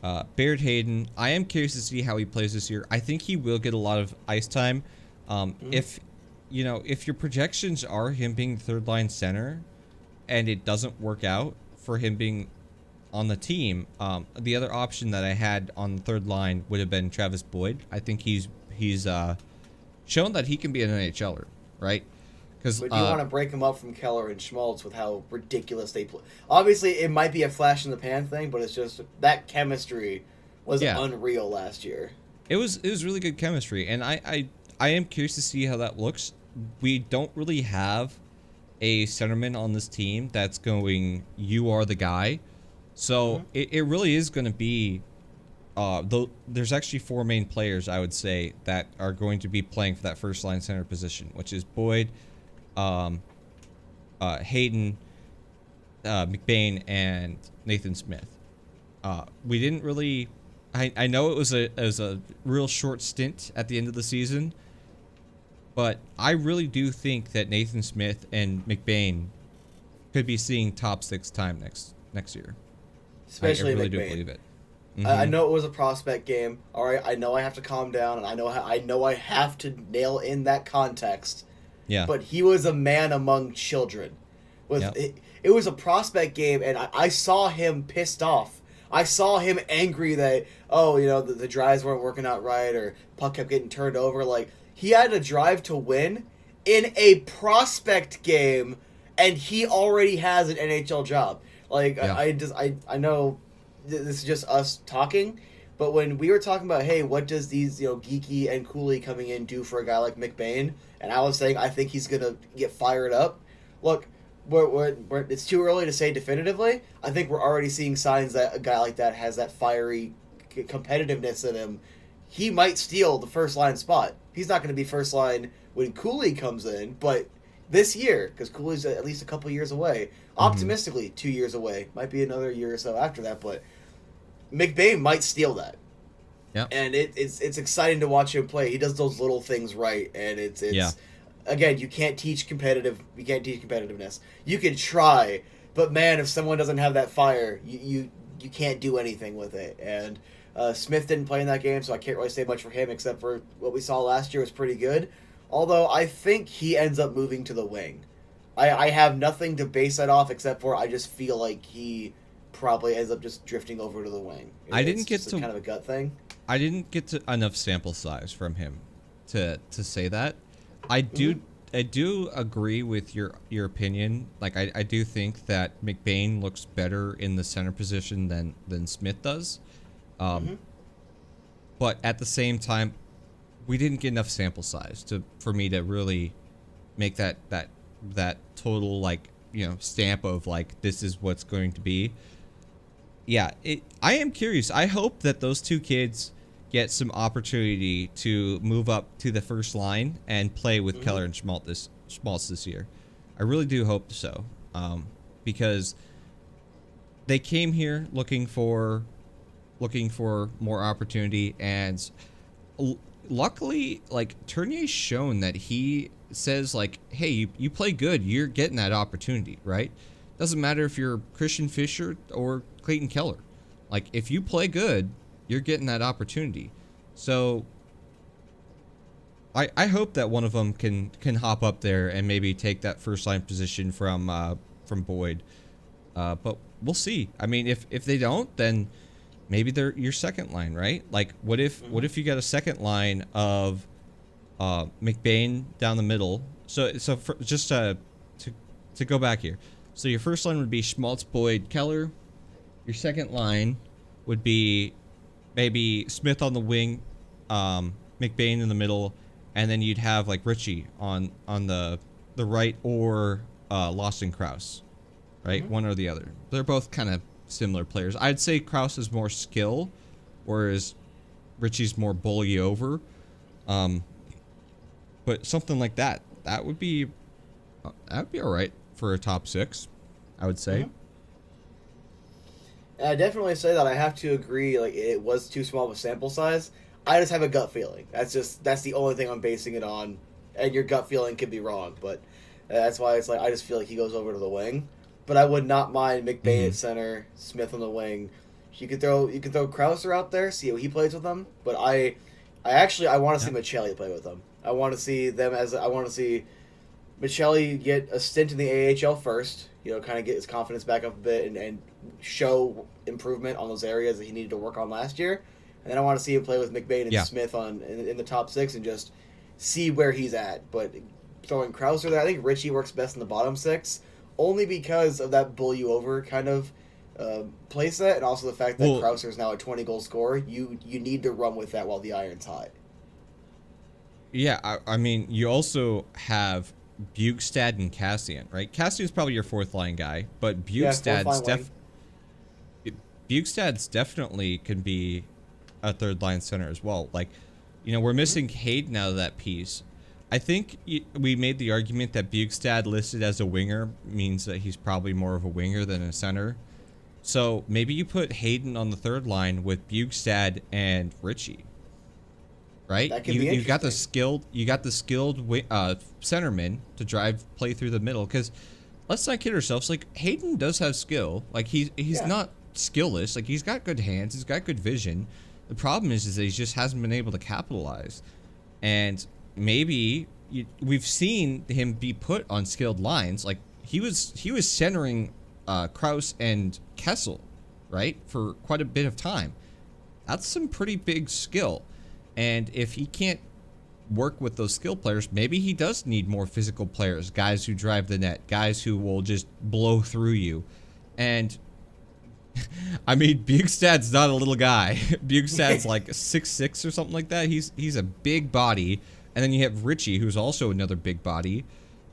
Barrett Hayton, I am curious to see how he plays this year. I think he will get a lot of ice time. If if your projections are him being third line center, and it doesn't work out for him being on the team, the other option that I had on the third line would have been Travis Boyd. I think he's shown that he can be an NHLer, right? Because But do you want to break him up from Keller and Schmaltz with how ridiculous they play? Obviously, it might be a flash in the pan thing, but it's just that chemistry was unreal last year. It was really good chemistry, and I am curious to see how that looks. We don't really have a centerman on this team that's going, you are the guy. So it really is going to be, there's actually four main players, I would say, that are going to be playing for that first line center position, which is Boyd, Hayden, McBain, and Nathan Smith. We didn't really, I know it was a real short stint at the end of the season, but I really do think that Nathan Smith and McBain could be seeing top six time next year. Especially I really McBain. do believe it. I know it was a prospect game. All right, I know I have to calm down, and I know I have to nail in that context. Yeah. But he was a man among children. It was a prospect game, and I saw him pissed off. I saw him angry that the drives weren't working out right, or puck kept getting turned over. Like, he had a drive to win in a prospect game, and he already has an NHL job. Like, yeah. I know this is just us talking, but when we were talking about, hey, what does these Geeky and Cooley coming in do for a guy like McBain, and I was saying I think he's gonna get fired up. Look, it's too early to say definitively. I think we're already seeing signs that a guy like that has that fiery competitiveness in him. He might steal the first line spot. He's not going to be first line when Cooley comes in, but this year, because Cooley's at least a couple years away, optimistically 2 years away, might be another year or so after that, but McBain might steal that. Yeah. And it's exciting to watch him play. He does those little things right, and it's again, you can't teach competitiveness. You can try, but man, if someone doesn't have that fire, you can't do anything with it. And Smith didn't play in that game, so I can't really say much for him except for what we saw last year was pretty good. Although I think he ends up moving to the wing. I have nothing to base that off except for I just feel like he probably ends up just drifting over to the wing. I didn't get to kind of a gut thing. I didn't get to enough sample size from him to say that. I do agree with your opinion. Like I do think that McBain looks better in the center position than Smith does. But at the same time, we didn't get enough sample size for me to really make that total stamp of like this is what's going to be. Yeah, I am curious. I hope that those two kids get some opportunity to move up to the first line and play with Keller and Schmaltz this year. I really do hope so, because they came here looking for more opportunity, and luckily, like, Tournier's shown that he says, like, hey, you play good, you're getting that opportunity, right? Doesn't matter if you're Christian Fischer or Clayton Keller. Like, if you play good, you're getting that opportunity. So I hope that one of them can hop up there and maybe take that first line position from Boyd. But we'll see. I mean, if they don't, then maybe they're your second line, right? Like, what if you got a second line of McBain down the middle? So just to go back here. So your first line would be Schmaltz, Boyd, Keller. Your second line would be maybe Smith on the wing, McBain in the middle, and then you'd have like Richie on the right, or Lawson Krause, right? One or the other. They're both kind of similar players. I'd say Krause is more skill, whereas Richie's more bully over. But something like that would be all right for a top six, I would say. And I definitely say that I have to agree. Like, it was too small of a sample size. I just have a gut feeling. That's the only thing I'm basing it on. And your gut feeling could be wrong, but that's why it's like I just feel like he goes over to the wing. But I would not mind McBain at center, Smith on the wing, You could throw Krauser out there, see how he plays with them. But I want to see Michelli play with them. I want to see Michelli get a stint in the AHL first. Kind of get his confidence back up a bit and show improvement on those areas that he needed to work on last year. And then I want to see him play with McBain and Smith in the top 6 and just see where he's at. But throwing Krauser there, I think Ritchie works best in the bottom 6, only because of that bull you over kind of play set, and also the fact that Krauser is now a 20-goal scorer. You need to run with that while the iron's hot. Yeah, I mean, you also have Bjugstad and Cassian, right? Cassian's probably your fourth line guy, but Bjugstad's definitely can be a third line center as well. Like, we're missing Hayden out of that piece. I think we made the argument that Bjugstad listed as a winger means that he's probably more of a winger than a center. So maybe you put Hayden on the third line with Bjugstad and Ritchie. Right? That could be you got the skilled centerman to drive play through the middle, because let's not kid ourselves, like Hayden does have skill. Like he's not skillless. Like he's got good hands, he's got good vision. The problem is that he just hasn't been able to capitalize. And maybe we've seen him be put on skilled lines. Like he was centering Kraus and Kessel, right, for quite a bit of time. That's some pretty big skill. And if he can't work with those skill players, maybe he does need more physical players, guys who drive the net, guys who will just blow through you. And I mean, Bjugstad's not a little guy. Bjugstad's like 6'6" or something like that. He's a big body. And then you have Ritchie, who's also another big body.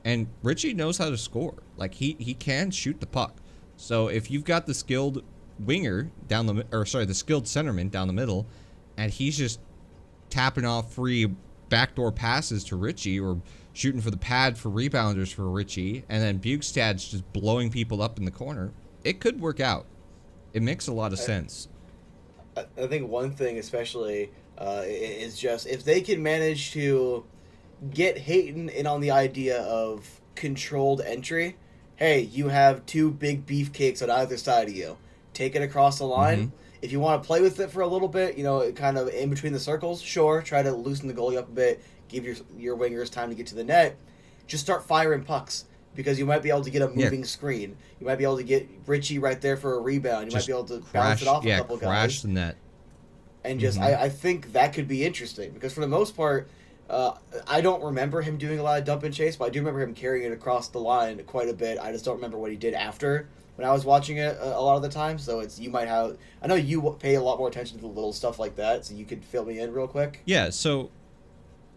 And Ritchie knows how to score. Like he can shoot the puck. So if you've got the skilled winger the skilled centerman down the middle, and he's just tapping off free backdoor passes to Ritchie or shooting for the pad for rebounders for Ritchie, and then Bjugstad's just blowing people up in the corner, it could work out. It makes a lot of sense. I think one thing especially is just if they can manage to get Hayton in on the idea of controlled entry. Hey, you have 2 big beefcakes on either side of you. Take it across the line. Mm-hmm. If you want to play with it for a little bit, kind of in between the circles, sure, try to loosen the goalie up a bit, give your wingers time to get to the net. Just start firing pucks, because you might be able to get a moving screen. You might be able to get Ritchie right there for a rebound. You might be able to bounce it off a couple guys. Crash the net. And just, I think that could be interesting, because for the most part, I don't remember him doing a lot of dump and chase, but I do remember him carrying it across the line quite a bit. I just don't remember what he did after when I was watching it a lot of the time. So I know you pay a lot more attention to the little stuff like that, so you could fill me in real quick. Yeah, so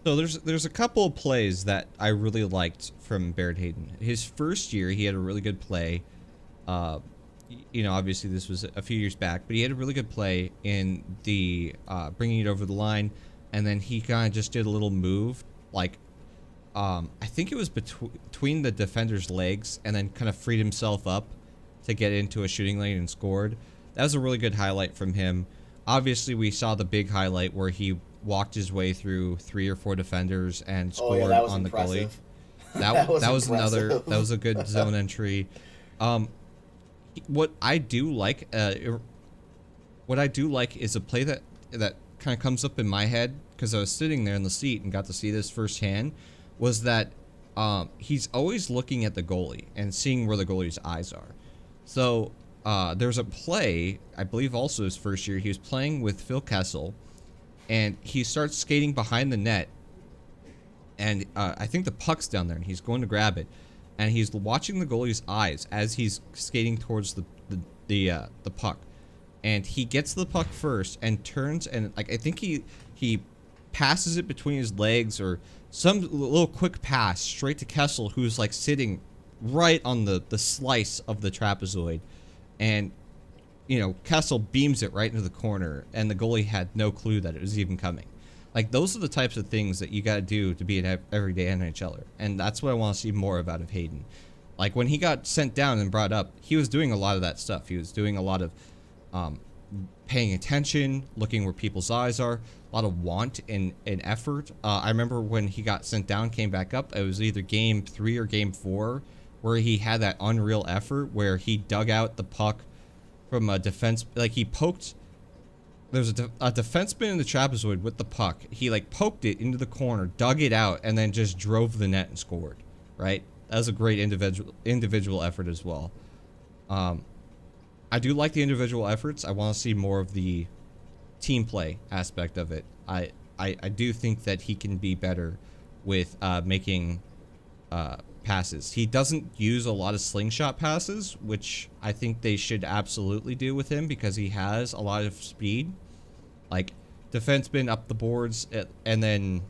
there's a couple of plays that I really liked from Barrett Hayton. His first year, he had a really good play. Obviously this was a few years back, but he had a really good play in the bringing it over the line. And then he kind of just did a little move, like, I think it was between the defender's legs, and then kind of freed himself up to get into a shooting lane and scored. That was a really good highlight from him. Obviously, we saw the big highlight where he walked his way through 3 or 4 defenders and scored on the goalie. That was another. That was a good zone entry. What I do like is a play that kind of comes up in my head, because I was sitting there in the seat and got to see this firsthand, was that he's always looking at the goalie and seeing where the goalie's eyes are. So there's a play, I believe also his first year, he was playing with Phil Kessel, and he starts skating behind the net, and I think the puck's down there, and he's going to grab it, and he's watching the goalie's eyes as he's skating towards the puck. And he gets the puck first and turns, and I think he passes it between his legs, or some little quick pass straight to Kessel, who's sitting right on the slice of the trapezoid. And Kessel beams it right into the corner, and the goalie had no clue that it was even coming. Those are the types of things that you got to do to be an everyday NHLer, and that's what I want to see more of out of Hayden. When he got sent down and brought up, he was doing a lot of that stuff. He was doing a lot of paying attention, looking where people's eyes are, a lot of want and effort. I remember when he got sent down, came back up, it was either game 3 or game 4, where he had that unreal effort where he dug out the puck from a defense. Like he poked. There's a defenseman in the trapezoid with the puck. He like poked it into the corner, dug it out, and then just drove the net and scored. Right? That was a great individual effort as well. I do like the individual efforts. I want to see more of the team play aspect of it. I do think that he can be better with making passes. He doesn't use a lot of slingshot passes, which I think they should absolutely do with him because he has a lot of speed. Like defenseman up the boards, and then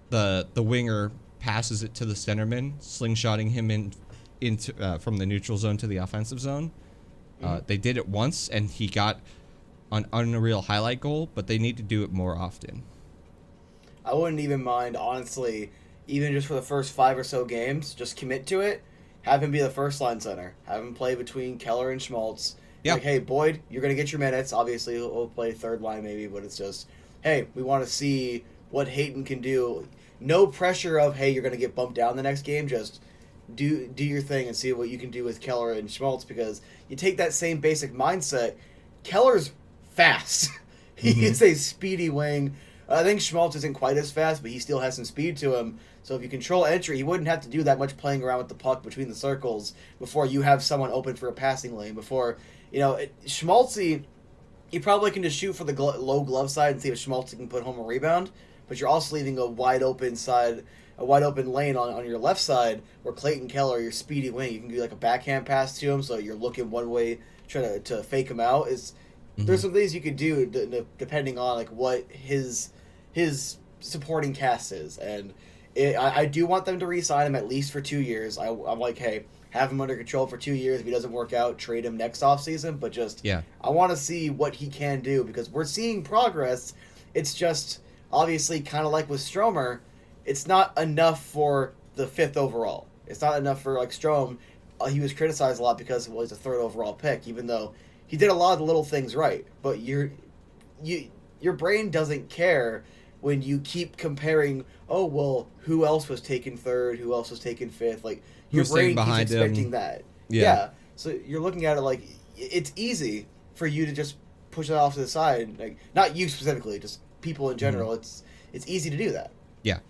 the winger passes it to the centerman, slingshotting him into from the neutral zone to the offensive zone. They did it once, and he got an unreal highlight goal, but they need to do it more often. I wouldn't even mind, honestly, even just for the first 5 or so games, just commit to it. Have him be the first line center. Have him play between Keller and Schmaltz. Yeah. Like, hey, Boyd, you're going to get your minutes. Obviously, he'll play third line maybe, but it's just, hey, we want to see what Hayton can do. No pressure of, hey, you're going to get bumped down the next game. Just do your thing and see what you can do with Keller and Schmaltz, because you take that same basic mindset. Keller's fast. He is a speedy wing. I think Schmaltz isn't quite as fast, but he still has some speed to him. So if you control entry, he wouldn't have to do that much playing around with the puck between the circles before you have someone open for a passing lane. Before, Schmaltzy, you probably can just shoot for the low glove side and see if Schmaltzy can put home a rebound, but you're also leaving a wide open lane on your left side where Clayton Keller, your speedy wing, you can do like a backhand pass to him, so you're looking one way, trying to fake him out. There's some things you could do depending on like what his supporting cast is, and I do want them to re-sign him at least for 2 years. I'm like, hey, have him under control for 2 years. If he doesn't work out, trade him next offseason. But I want to see what he can do, because we're seeing progress. It's just obviously kind of like with Stromer, it's not enough for the 5th overall. It's not enough for like Strome. He was criticized a lot because he's a 3rd overall pick, even though he did a lot of the little things right. But your brain doesn't care when you keep comparing, oh, well, who else was taken 3rd, who else was taken 5th? Like, your brain keeps expecting that. Yeah. So you're looking at it like, it's easy for you to just push it off to the side. Like, not you specifically, just people in general. It's easy to do that. Yeah.